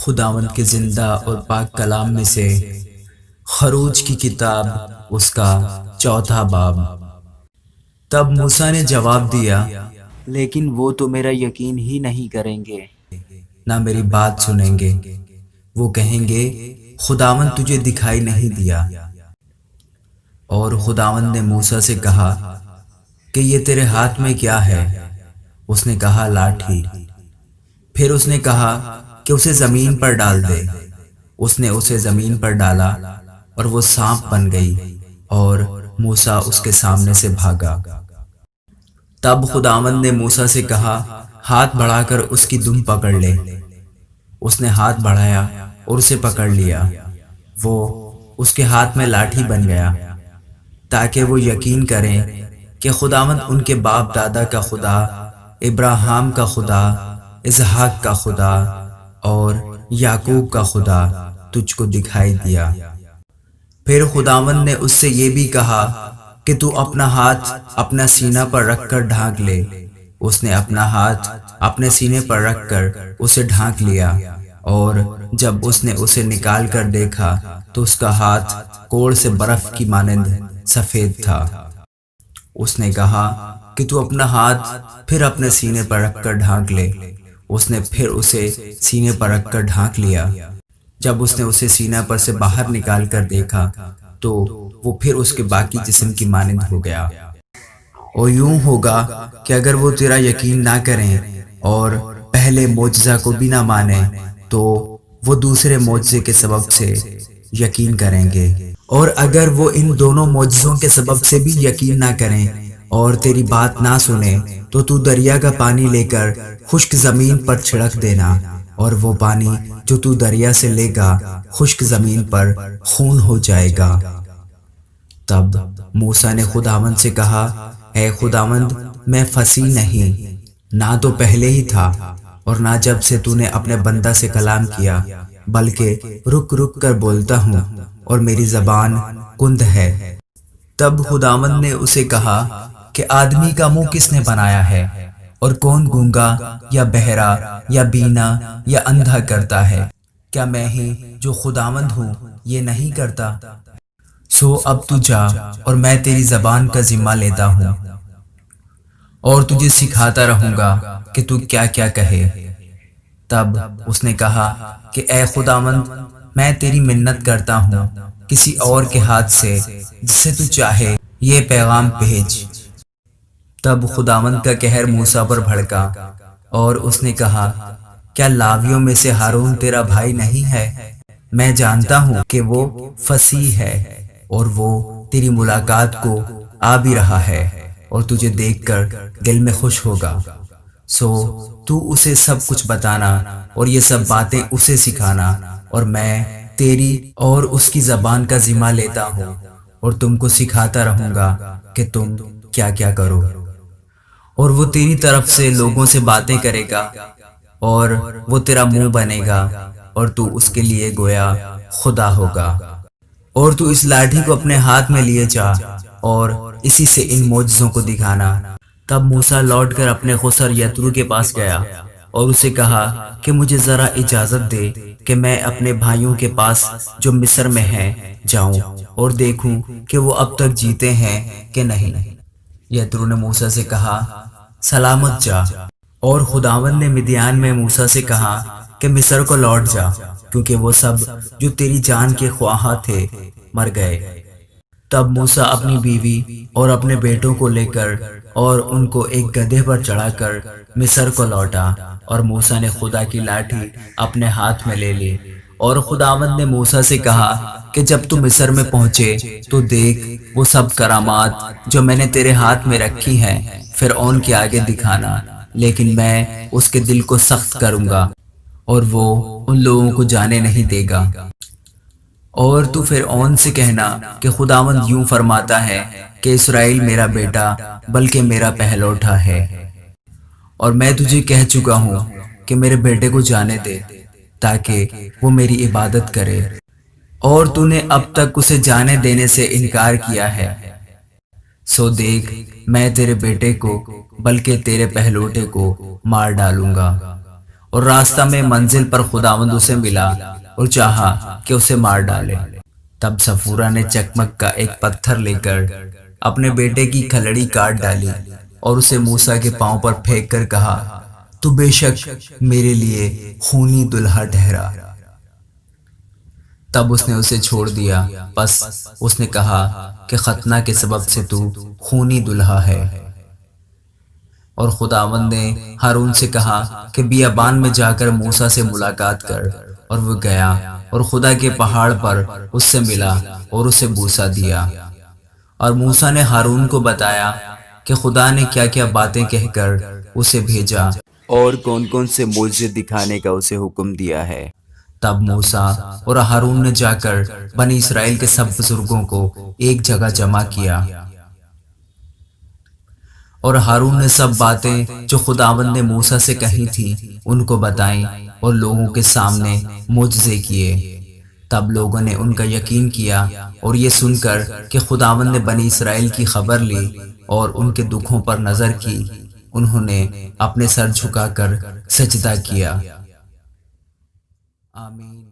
خداوند کے زندہ اور پاک کلام میں سے خروج کی کتاب، اس کا چوتھا باب۔ تب موسیٰ نے جواب دیا، لیکن وہ تو میرا یقین ہی نہیں کریں گے، نہ میری بات سنیں گے۔ وہ کہیں گے، خداوند تجھے دکھائی نہیں دیا۔ اور خداوند نے موسیٰ سے کہا کہ یہ تیرے ہاتھ میں کیا ہے؟ اس نے کہا، لاٹھی۔ پھر اس نے کہا کہ اسے زمین پر ڈال دے۔ اس نے اسے زمین پر ڈالا اور وہ سانپ بن گئی، اور موسیٰ اس کے سامنے سے بھاگا۔ تب خداوند نے موسیٰ سے کہا، ہاتھ بڑھا کر اس کی دم پکڑ لے۔ اس نے ہاتھ بڑھایا اور اسے پکڑ لیا۔ وہ اس کے ہاتھ میں لاٹھی بن گیا، تاکہ وہ یقین کریں کہ خداوند ان کے باپ دادا کا خدا، ابراہیم کا خدا، اسحاق کا خدا اور یعقوب کا خدا تجھ کو دکھائی دیا۔ پھر خداوند نے اس سے یہ بھی کہا کہ تو اپنا ہاتھ اپنا سینہ پر رکھ کر ڈھانک لے۔ اس نے اپنا ہاتھ اپنے سینے پر رکھ کر اسے ڈھانک لیا، اور جب اس نے اسے نکال کر دیکھا تو اس کا ہاتھ کوڑ سے برف کی مانند سفید تھا۔ اس نے کہا کہ تو اپنا ہاتھ پھر اپنے سینے پر رکھ کر ڈھانک لے۔ اس نے پھر اسے سینے پر رکھ کر ڈھانک لیا۔ جب اس نے اسے سینہ پر سے باہر نکال کر دیکھا تو وہ پھر اس کے باقی جسم کی مانند ہو گیا۔ اور یوں ہوگا کہ اگر وہ تیرا یقین نہ کریں اور پہلے معجزہ کو بھی نہ مانیں تو وہ دوسرے معجزے کے سبب سے یقین کریں گے۔ اور اگر وہ ان دونوں معجزوں کے سبب سے بھی یقین نہ کریں اور تیری بات نہ سنیں تو تو دریا کا پانی لے کر خشک زمین پر چھڑک دینا، اور وہ پانی جو تو دریا سے لے گا خشک زمین پر خون ہو جائے گا۔ تب موسیٰ نے خداوند سے کہا، اے خداوند، میں فصیح نہیں، نہ تو پہلے ہی تھا اور نہ جب سے تو نے اپنے بندہ سے کلام کیا، بلکہ رک رک کر بولتا ہوں اور میری زبان کند ہے۔ تب خداوند نے اسے کہا کہ آدمی کا منہ کس نے بنایا ہے؟ اور کون گونگا یا بہرا یا بینا یا اندھا کرتا ہے؟ کیا میں ہی جو خداوند ہوں یہ نہیں کرتا؟ سو اب تو جا، اور میں تیری زبان کا ذمہ لیتا ہوں اور تجھے سکھاتا رہوں گا کہ تو کیا کیا کہے۔ تب اس نے کہا کہ اے خداوند، میں تیری منت کرتا ہوں، کسی اور کے ہاتھ سے جسے تو چاہے یہ پیغام بھیج۔ تب خداوند کا قہر موسیٰ پر بھڑکا، اور اس نے کہا، کیا لاویوں میں سے ہارون تیرا بھائی نہیں ہے؟ میں جانتا ہوں کہ وہ فصیح ہے، اور وہ تیری ملاقات کو آ بھی رہا ہے اور تجھے دیکھ کر دل میں خوش ہوگا۔ سو تو اسے سب کچھ بتانا اور یہ سب باتیں اسے سکھانا، اور میں تیری اور اس کی زبان کا ذمہ لیتا ہوں اور تم کو سکھاتا رہوں گا کہ تم کیا کیا کرو۔ اور وہ تیری طرف سے لوگوں سے باتیں کرے گا، اور وہ تیرا منہ بنے گا، اور تو اس کے لیے گویا خدا ہوگا۔ اور تو اس لاٹھی کو اپنے ہاتھ میں لیے جا اور اسی سے ان معجزوں کو دکھانا۔ تب موسیٰ لوٹ کر اپنے خسر یترو کے پاس گیا اور اسے کہا کہ مجھے ذرا اجازت دے کہ میں اپنے بھائیوں کے پاس جو مصر میں ہیں جاؤں اور دیکھوں کہ وہ اب تک جیتے ہیں کہ نہیں۔ یترو نے موسیٰ سے کہا، سلامت جا۔ اور خداوند نے مدیان میں موسیٰ سے کہا کہ مصر کو لوٹ جا، کیونکہ وہ سب جو تیری جان کے خواہاں تھے مر گئے۔ تب موسیٰ اپنی بیوی اور اپنے بیٹوں کو لے کر اور ان کو ایک گدھے پر چڑھا کر مصر کو لوٹا، اور موسیٰ نے خدا کی لاٹھی اپنے ہاتھ میں لے لی۔ اور خداوند نے موسیٰ سے کہا کہ جب تو مصر میں پہنچے تو دیکھ وہ سب کرامات جو میں نے تیرے ہاتھ میں رکھی ہیں فرعون کے آگے دکھانا، لیکن میں اس کے دل کو سخت کروں گا اور وہ ان لوگوں کو جانے نہیں دے گا۔ اور تو فرعون سے کہنا کہ خداوند یوں فرماتا ہے کہ اسرائیل میرا بیٹا بلکہ میرا پہلوٹا ہے، اور میں تجھے کہہ چکا ہوں کہ میرے بیٹے کو جانے دے تاکہ وہ میری عبادت کرے، اور تو نے اب تک اسے جانے دینے سے انکار کیا ہے۔ سو دیکھ، میں تیرے بیٹے کو بلکہ تیرے پہلوٹے کو مار ڈالوں گا، اور راستہ میں منزل پر خداوند اسے ملا اور چاہا کہ اسے مار ڈالے۔ تب صفورہ نے چکمک کا ایک پتھر لے کر اپنے بیٹے کی کھلڑی کاٹ ڈالی اور اسے موسیٰ کے پاؤں پر پھینک کر کہا، تو بے شک میرے لیے خونی دلہا ٹھہرا۔ تب اس نے اسے چھوڑ دیا، پس اس نے کہا کہ ختنہ کے سبب سے تو خونی دلہا ہے۔ اور خداوند نے ہارون سے کہا کہ بیابان میں جا کر موسیٰ سے ملاقات کر، اور وہ گیا اور خدا کے پہاڑ پر اس سے ملا اور اسے بوسہ دیا۔ اور موسیٰ نے ہارون کو بتایا کہ خدا نے کیا کیا باتیں کہہ کر اسے بھیجا اور کون کون سے معجزے دکھانے کا اسے حکم دیا ہے۔ تب موسیٰ اور ہارون نے جا کر بنی اسرائیل کے سب بزرگوں کو ایک جگہ جمع کیا، اور ہارون نے سب باتیں جو خداوند نے موسیٰ سے کہی تھیں ان کو بتائیں اور لوگوں کے سامنے معجزے کیے۔ تب لوگوں نے ان کا یقین کیا، اور یہ سن کر کہ خداوند نے بنی اسرائیل کی خبر لی اور ان کے دکھوں پر نظر کی، انہوں نے اپنے سر جھکا کر سجدہ کیا۔ آمین۔